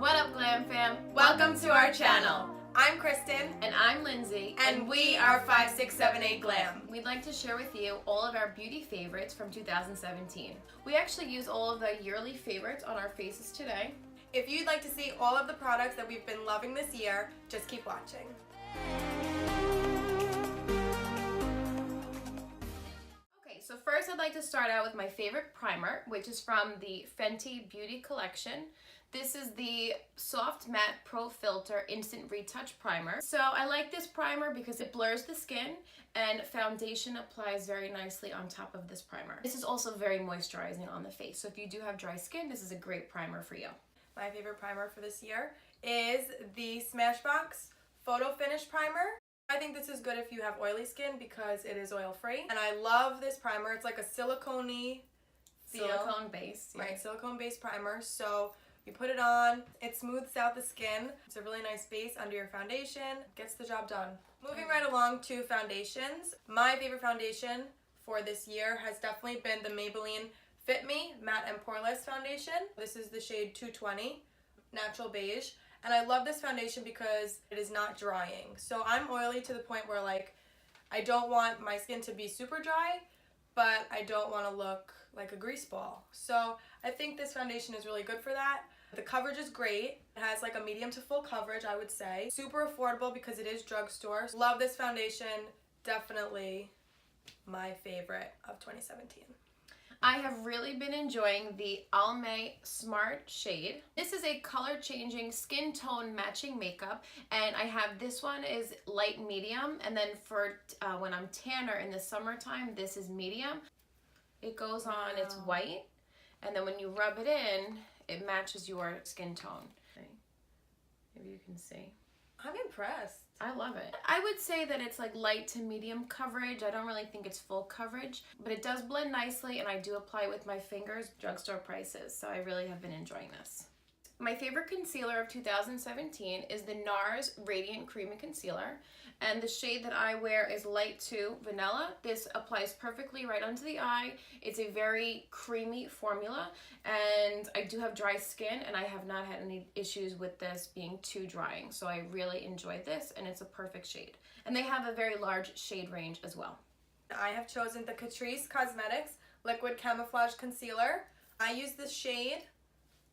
What up, Glam Fam? Welcome to our channel. I'm Kristen. And I'm Lindsay. And we are 5678 Glam. We'd like to share with you all of our beauty favorites from 2017. We actually use all of the yearly favorites on our faces today. If you'd like to see all of the products that we've been loving this year, just keep watching. Okay, so first I'd like to start out with my favorite primer, which is from the Fenty Beauty Collection. This is the Soft Matte Pro Filt'r Instant Retouch Primer. So I like this primer because it blurs the skin and foundation applies very nicely on top of this primer. This is also very moisturizing on the face. So if you do have dry skin, this is a great primer for you. My favorite primer for this year is the Smashbox Photo Finish Primer. I think this is good if you have oily skin because it is oil-free. And I love this primer. It's like a silicone-y feel. Silicone-based. Right, silicone-based primer. So you put it on, it smooths out the skin. It's a really nice base under your foundation. Gets the job done. Moving right along to foundations. My favorite foundation for this year has definitely been the Maybelline Fit Me Matte and Poreless Foundation. This is the shade 220, Natural Beige. And I love this foundation because it is not drying. So I'm oily to the point where like, I don't want my skin to be super dry, but I don't want to look like a grease ball. So I think this foundation is really good for that. The coverage is great. It has like a medium to full coverage, I would say. Super affordable because it is drugstore. Love this foundation. Definitely my favorite of 2017. I have really been enjoying the Almay Smart Shade. This is a color changing skin tone matching makeup, and I have this one is light medium, and then for when I'm tanner in the summertime, this is medium. It goes on, it's white, and then when you rub it in, it matches your skin tone. Okay. Maybe you can see. I'm impressed. I love it. I would say that it's like light to medium coverage. I don't really think it's full coverage, but it does blend nicely, and I do apply with my fingers, drugstore prices, so I really have been enjoying this. My favorite concealer of 2017 is the NARS Radiant Creamy Concealer, and the shade that I wear is Light 2 Vanilla. This applies perfectly right onto the eye. It's a very creamy formula, and I do have dry skin, and I have not had any issues with this being too drying, so I really enjoyed this, and it's a perfect shade. And they have a very large shade range as well. I have chosen the Catrice Cosmetics Liquid Camouflage Concealer. I use the shade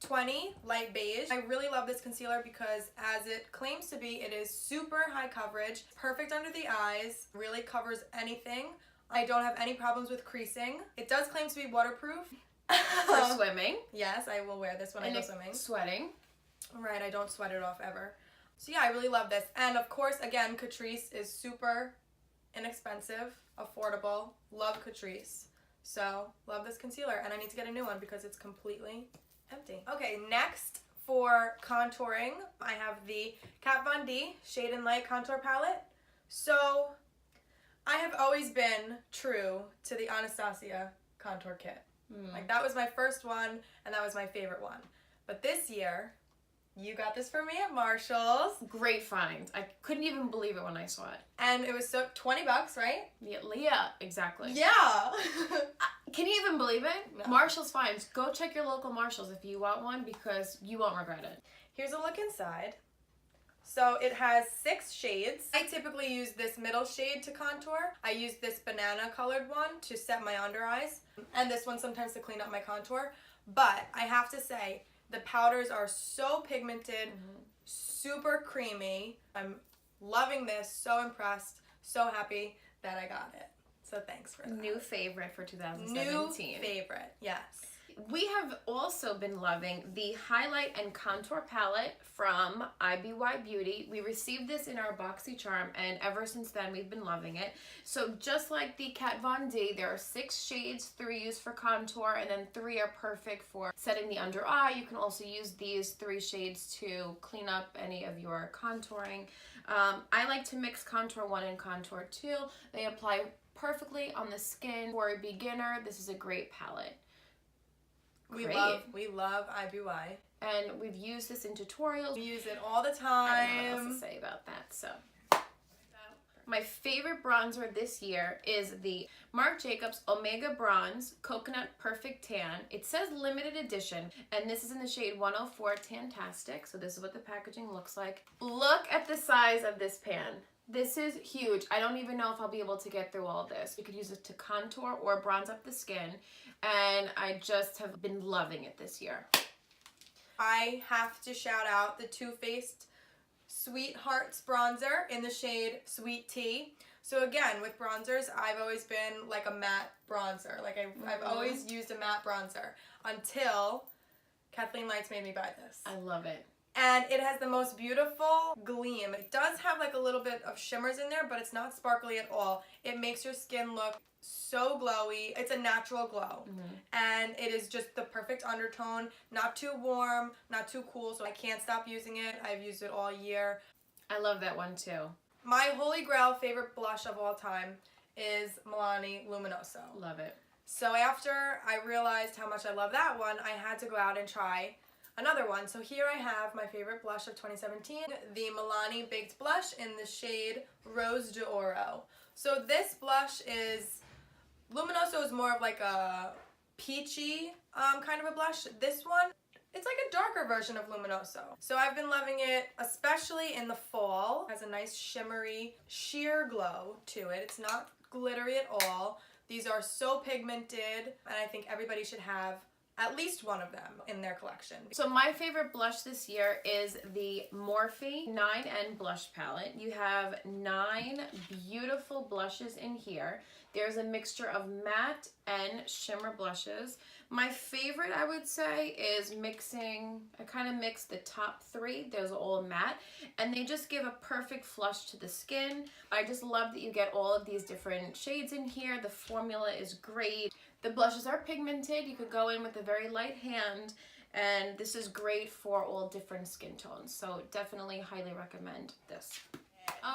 20 Light Beige. I really love this concealer because as it claims to be, it is super high coverage, perfect under the eyes, really covers anything. I don't have any problems with creasing. It does claim to be waterproof. For swimming. Yes, I will wear this when I go swimming. Sweating. Right, I don't sweat it off ever. So yeah, I really love this. And of course, again, Catrice is super inexpensive, affordable. Love Catrice. So, love this concealer. And I need to get a new one because it's completely empty. Okay, next for contouring, I have the Kat Von D Shade & Light Contour Palette. So, I have always been true to the Anastasia contour kit. Like, that was my first one, and that was my favorite one. But this year, you got this for me at Marshall's. Great find. I couldn't even believe it when I saw it. And it was so $20, right? Yeah, exactly. Yeah. Can you even believe it? No. Marshall's finds. Go check your local Marshall's if you want one because you won't regret it. Here's a look inside. So it has 6 shades. I typically use this middle shade to contour. I use this banana colored one to set my under eyes. And this one sometimes to clean up my contour. But I have to say, the powders are so pigmented, super creamy. I'm loving this, so impressed, so happy that I got it. So thanks for that. New favorite for 2017. New favorite, yes. We have also been loving the Highlight and Contour Palette from IBY Beauty. We received this in our BoxyCharm, and ever since then we've been loving it. So just like the Kat Von D, there are 6 shades, 3 used for contour, and then 3 are perfect for setting the under eye. You can also use these 3 shades to clean up any of your contouring. I like to mix Contour 1 and Contour 2. They apply perfectly on the skin. For a beginner, this is a great palette. We love IBY. And we've used this in tutorials. We use it all the time. I don't know what else to say about that, so. My favorite bronzer this year is the Marc Jacobs Omega Bronze Coconut Perfect Tan. It says limited edition, and this is in the shade 104 Tantastic. So this is what the packaging looks like. Look at the size of this pan. This is huge. I don't even know if I'll be able to get through all this. You could use it to contour or bronze up the skin, and I just have been loving it this year. I have to shout out the Too Faced Sweethearts bronzer in the shade Sweet Tea. So again, with bronzers, I've always been like a matte bronzer. Like I've always used a matte bronzer until Kathleen Lights made me buy this. I love it. And it has the most beautiful gleam. It does have like a little bit of shimmers in there, but it's not sparkly at all. It makes your skin look so glowy. It's a natural glow. And it is just the perfect undertone. Not too warm, not too cool, so I can't stop using it. I've used it all year. I love that one too. My holy grail favorite blush of all time is Milani Luminoso. Love it. So after I realized how much I love that one, I had to go out and try another one. So here I have my favorite blush of 2017, the Milani Baked Blush in the shade Rose d'Oro. So this blush is, Luminoso is more of like a peachy kind of a blush. This one, it's like a darker version of Luminoso. So I've been loving it, especially in the fall. It has a nice shimmery, sheer glow to it. It's not glittery at all. These are so pigmented, and I think everybody should have at least one of them in their collection. So my favorite blush this year is the Morphe 9N blush palette. You have 9 beautiful blushes in here. There's a mixture of matte and shimmer blushes. My favorite, I would say, is I kind of mix the top 3. Those are all matte, and they just give a perfect flush to the skin. I just love that you get all of these different shades in here. The formula is great. The blushes are pigmented. You could go in with a very light hand, and this is great for all different skin tones. So definitely highly recommend this.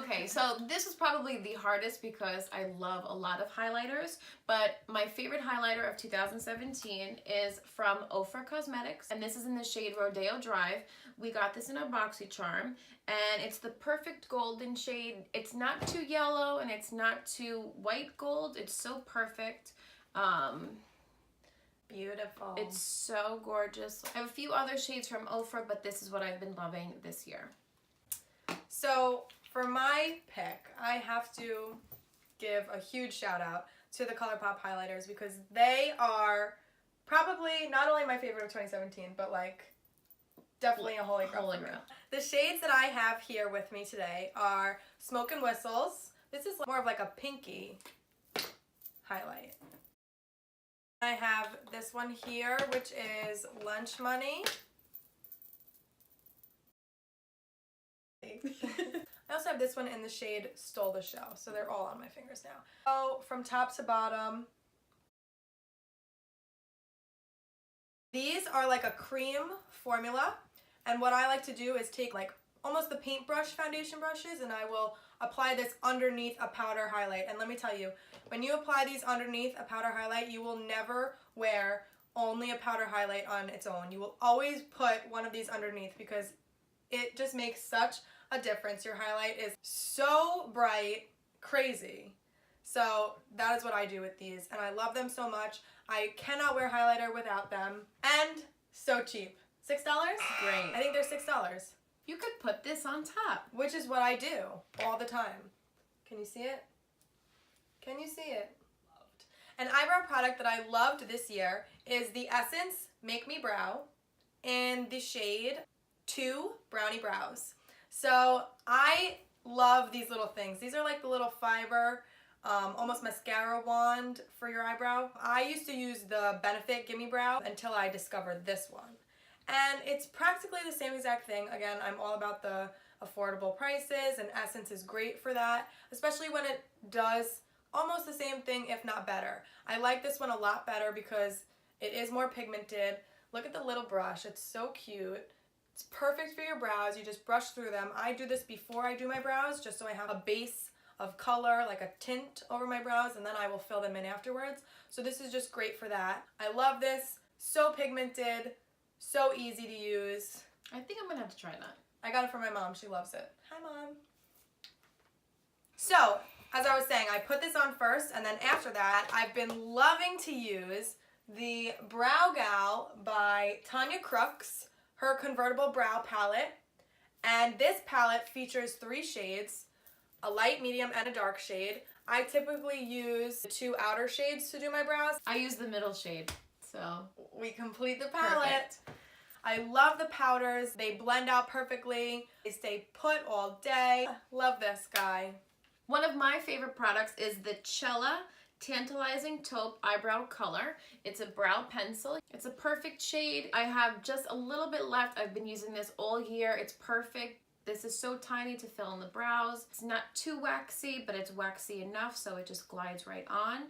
Okay, so this is probably the hardest because I love a lot of highlighters, but my favorite highlighter of 2017 is from Ofra Cosmetics, and this is in the shade Rodeo Drive. We got this in a BoxyCharm, and it's the perfect golden shade. It's not too yellow, and it's not too white gold. It's so perfect. Beautiful. It's so gorgeous. I have a few other shades from Ofra, but this is what I've been loving this year. So for my pick, I have to give a huge shout out to the Colourpop highlighters because they are probably not only my favorite of 2017, but like definitely a holy grail. The shades that I have here with me today are Smoke and Whistles. This is more of like a pinky highlight. I have this one here, which is Lunch Money. I also have this one in the shade Stole the Show, so they're all on my fingers now. So from top to bottom, these are like a cream formula, and what I like to do is take like almost the paintbrush foundation brushes, and I will apply this underneath a powder highlight. And let me tell you, when you apply these underneath a powder highlight, you will never wear only a powder highlight on its own. You will always put one of these underneath because it just makes such a difference. Your highlight is so bright, crazy. So that is what I do with these, and I love them so much. I cannot wear highlighter without them, and so cheap. $6? Great. I think they're $6. You could put this on top. Which is what I do all the time. Can you see it? Can you see it? Loved. An eyebrow product that I loved this year is the Essence Make Me Brow in the shade 2 Brownie Brows. So I love these little things. These are like the little fiber, almost mascara wand for your eyebrow. I used to use the Benefit Gimme Brow until I discovered this one. And it's practically the same exact thing. Again, I'm all about the affordable prices, and Essence is great for that, especially when it does almost the same thing, if not better. I like this one a lot better because it is more pigmented. Look at the little brush. It's so cute. It's perfect for your brows. You just brush through them. I do this before I do my brows just so I have a base of color, like a tint over my brows, and then I will fill them in afterwards. So this is just great for that. I love this. So pigmented. So easy to use. I think I'm gonna have to try that. I got it from my mom. She loves it. Hi, Mom. So, as I was saying, I put this on first, and then after that, I've been loving to use the BrowGal by Tanya Crooks, her Convertible Brow Palette. And this palette features 3 shades, a light, medium, and a dark shade. I typically use the 2 outer shades to do my brows. I use the middle shade, so. We complete the palette. Perfect. I love the powders. They blend out perfectly. They stay put all day. Love this guy. One of my favorite products is the Chella Tantalizing Taupe Eyebrow Color. It's a brow pencil. It's a perfect shade. I have just a little bit left. I've been using this all year. It's perfect. This is so tiny to fill in the brows. It's not too waxy, but it's waxy enough so it just glides right on.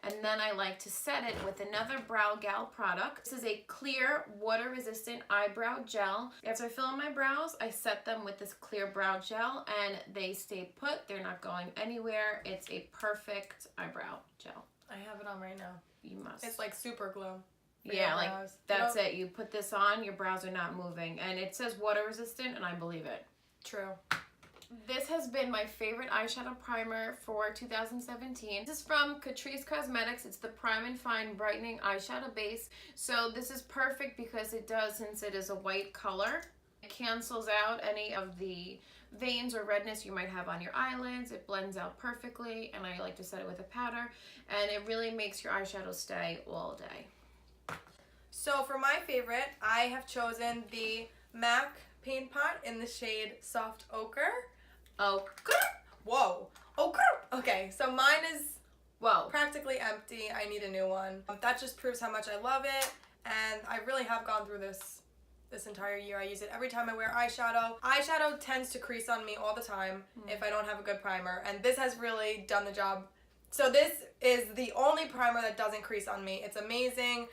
And then I like to set it with another BrowGal product. This is a clear, water-resistant eyebrow gel. After I fill in my brows, I set them with this clear brow gel and they stay put. They're not going anywhere. It's a perfect eyebrow gel. I have it on right now. You must. It's like super glue. Yeah, like that's it. You put this on, your brows are not moving. And it says water-resistant and I believe it. True. This has been my favorite eyeshadow primer for 2017. This is from Catrice Cosmetics. It's the Prime and Fine Brightening Eyeshadow Base. So this is perfect because it does, since it is a white color, it cancels out any of the veins or redness you might have on your eyelids. It blends out perfectly, and I like to set it with a powder, and it really makes your eyeshadow stay all day. So for my favorite, I have chosen the MAC Paint Pot in the shade Soft Ochre. Ochre? Whoa. Ochre. Okay, so mine is Whoa. practically empty. I need a new one. That just proves how much I love it, and I really have gone through this entire year. I use it every time I wear eyeshadow. Eyeshadow tends to crease on me all the time if I don't have a good primer, and this has really done the job. So this is the only primer that doesn't crease on me. It's amazing.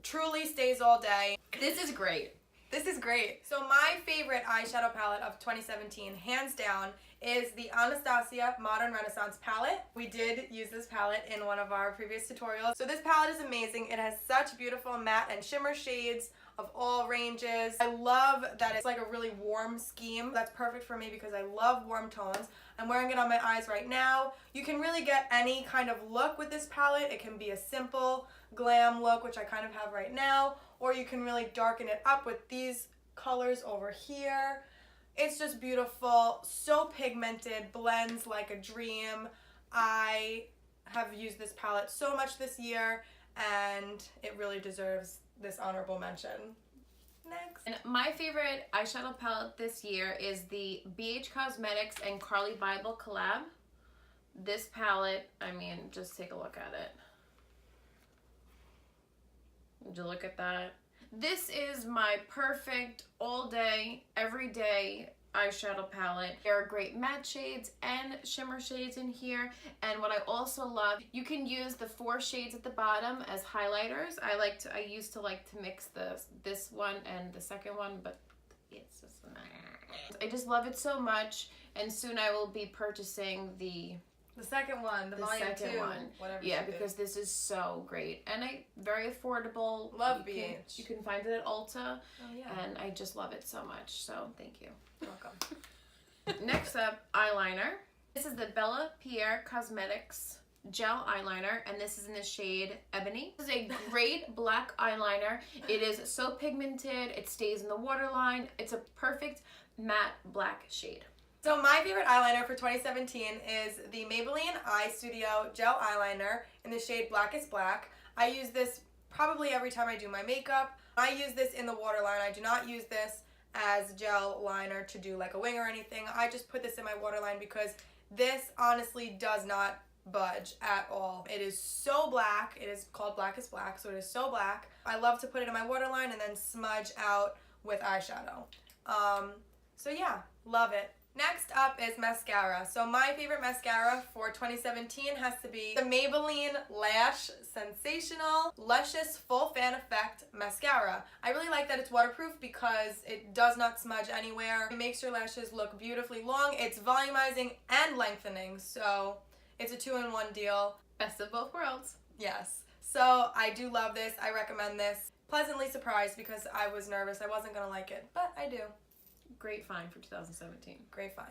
Truly stays all day. This is great. This is great. So my favorite eyeshadow palette of 2017, hands down, is the Anastasia Modern Renaissance palette. We did use this palette in one of our previous tutorials. So this palette is amazing. It has such beautiful matte and shimmer shades of all ranges. I love that it's like a really warm scheme. That's perfect for me because I love warm tones. I'm wearing it on my eyes right now. You can really get any kind of look with this palette. It can be a simple glam look, which I kind of have right now, or you can really darken it up with these colors over here. It's just beautiful, so pigmented, blends like a dream. I have used this palette so much this year, and it really deserves this honorable mention. Next. And my favorite eyeshadow palette this year is the BH Cosmetics and Carly Bible collab. This palette, I mean, just take a look at it. Would you look at that? This is my perfect all day, everyday eyeshadow palette. There are great matte shades and shimmer shades in here. And what I also love, you can use the 4 shades at the bottom as highlighters. I used to like to mix this one and the second one, but it's just, I just love it so much. And soon I will be purchasing the second one, the volume second 2, one. whatever. Yeah, because this is so great and very affordable. Love BH. You can find it at Ulta. Oh yeah. And I just love it so much. So thank you. You're welcome. Next up, eyeliner. This is the Bella Pierre Cosmetics gel eyeliner, and this is in the shade Ebony. This is a great black eyeliner. It is so pigmented. It stays in the waterline. It's a perfect matte black shade. So my favorite eyeliner for 2017 is the Maybelline Eye Studio Gel Eyeliner in the shade Blackest Black. I use this probably every time I do my makeup. I use this in the waterline. I do not use this as gel liner to do like a wing or anything. I just put this in my waterline because this honestly does not budge at all. It is so black. It is called Blackest Black, so it is so black. I love to put it in my waterline and then smudge out with eyeshadow. So yeah, love it. Next up is mascara. So my favorite mascara for 2017 has to be the Maybelline Lash Sensational Luscious Full Fan Effect Mascara. I really like that it's waterproof because it does not smudge anywhere. It makes your lashes look beautifully long. It's volumizing and lengthening, so it's a 2-in-1 deal. Best of both worlds. Yes. So I do love this. I recommend this. Pleasantly surprised because I was nervous I wasn't going to like it, but I do. Great find for 2017. Great find.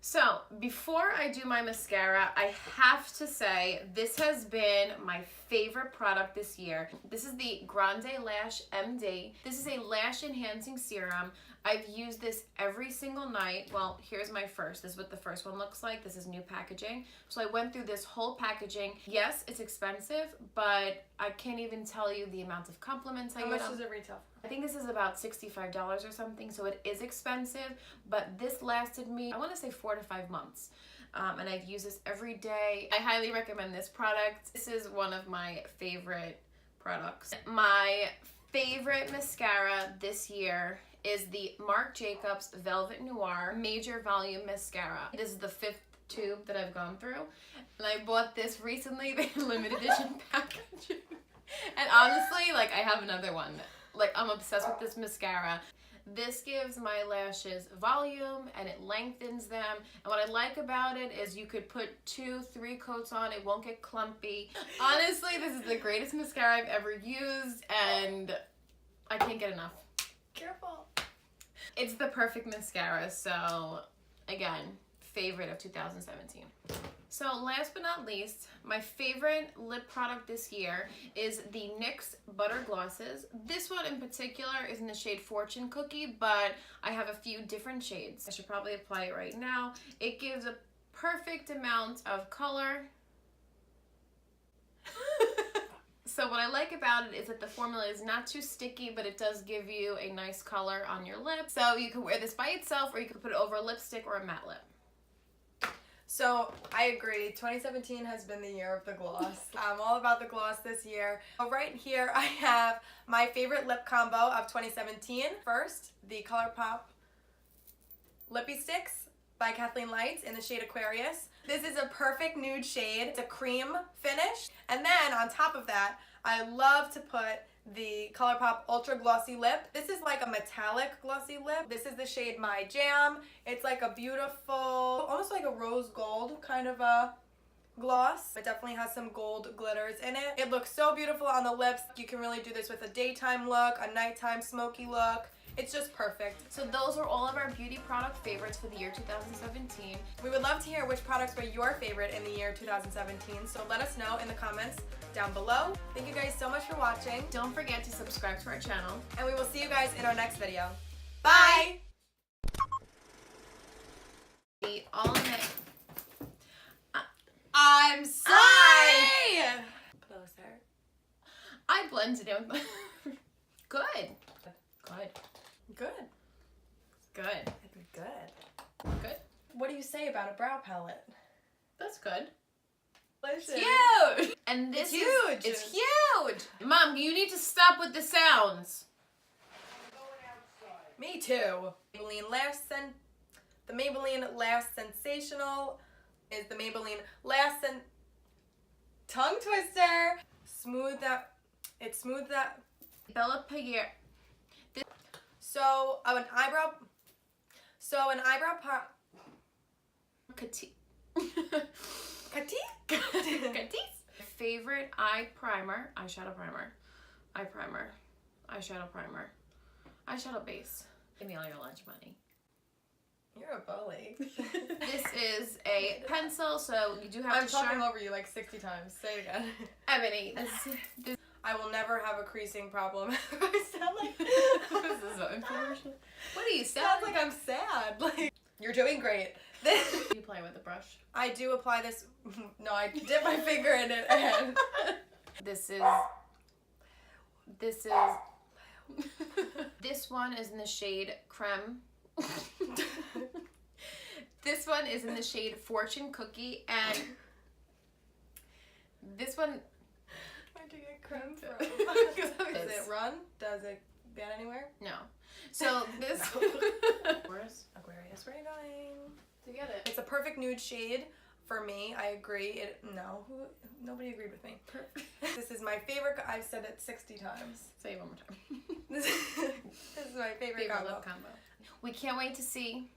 So, before I do my mascara, I have to say this has been my favorite product this year. This is the Grande Lash MD. This is a lash enhancing serum. I've used this every single night. Well, here's my first. This is what the first one looks like. This is new packaging. So I went through this whole packaging. Yes, it's expensive, but I can't even tell you the amount of compliments I get. How much does it retail? I think this is about $65 or something, so it is expensive, but this lasted me, I want to say 4 to 5 months. And I've used this every day. I highly recommend this product. This is one of my favorite products. My favorite mascara this year is the Marc Jacobs Velvet Noir Major Volume Mascara. This is the 5th tube that I've gone through, and I bought this recently, the limited edition packaging. And honestly, like, I have another one. Like, I'm obsessed with this mascara. This gives my lashes volume and it lengthens them. And what I like about it is you could put 2-3 coats on, it won't get clumpy. Honestly, this is the greatest mascara I've ever used and I can't get enough. Careful. It's the perfect mascara, so again, favorite of 2017. So last but not least, my favorite lip product this year is the NYX Butter Glosses. This one in particular is in the shade Fortune Cookie, but I have a few different shades. I should probably apply it right now. It gives a perfect amount of color. So what I like about it is that the formula is not too sticky, but it does give you a nice color on your lips. So you can wear this by itself, or you can put it over a lipstick or a matte lip. So I agree, 2017 has been the year of the gloss. I'm all about the gloss this year. Right here I have my favorite lip combo of 2017. First, the Colourpop Lippy Sticks by Kathleen Lights in the shade Aquarius. This is a perfect nude shade. It's a cream finish. And then on top of that, I love to put the Colourpop Ultra Glossy Lip. This is like a metallic glossy lip. This is the shade My Jam. It's like a beautiful, almost like a rose gold kind of a gloss. It definitely has some gold glitters in it. It looks so beautiful on the lips. You can really do this with a daytime look, a nighttime smoky look. It's just perfect. So those are all of our beauty product favorites for the year 2017. We would love to hear which products were your favorite in the year 2017, so let us know in the comments down below. Thank you guys so much for watching. Don't forget to subscribe to our channel. And we will see you guys in our next video. Bye! The Almay. I'm sorry! Closer. I blended it with Good. Good. Good. Good. Good. Good. What do you say about a brow palette? That's good. Delicious. Huge! And this It's huge. It's huge! Mom, you need to stop with the sounds. Me too. The Maybelline Lash Sensational is the Maybelline Lash Tongue Twister. Smooth that. It smooth that. Bella Pierre. So an eyebrow Catrice. Catrice? Favorite eye primer, eyeshadow primer, eye primer, eyeshadow primer, eyeshadow base. Give me all your lunch money. You're a bully. This is a pencil, so you do have I'm to talking over you like 60 times. Say it again. Ebony. This I will never have a creasing problem. I sound like this is so infomercial. What do you sound like? I'm sad. Like, you're doing great. You play with the brush. I do apply this. No, I dip my finger in it. And This one is in the shade Creme. This one is in the shade Fortune Cookie, and this one. Where'd you get creme from? Does it run? Does it ban anywhere? No. So this Aquarius, where are you going? To get it. It's a perfect nude shade for me. I agree. Nobody agreed with me. This is my favorite. I've said it 60 times. Say it one more time. This is my favorite combo. lip combo. We can't wait to see.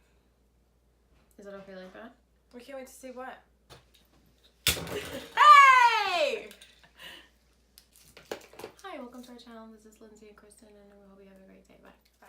Is it okay like that? We can't wait to see what? Hey! Hi, welcome to our channel. This is Lindsay and Kristen, and we hope you have a great day. Bye. Bye.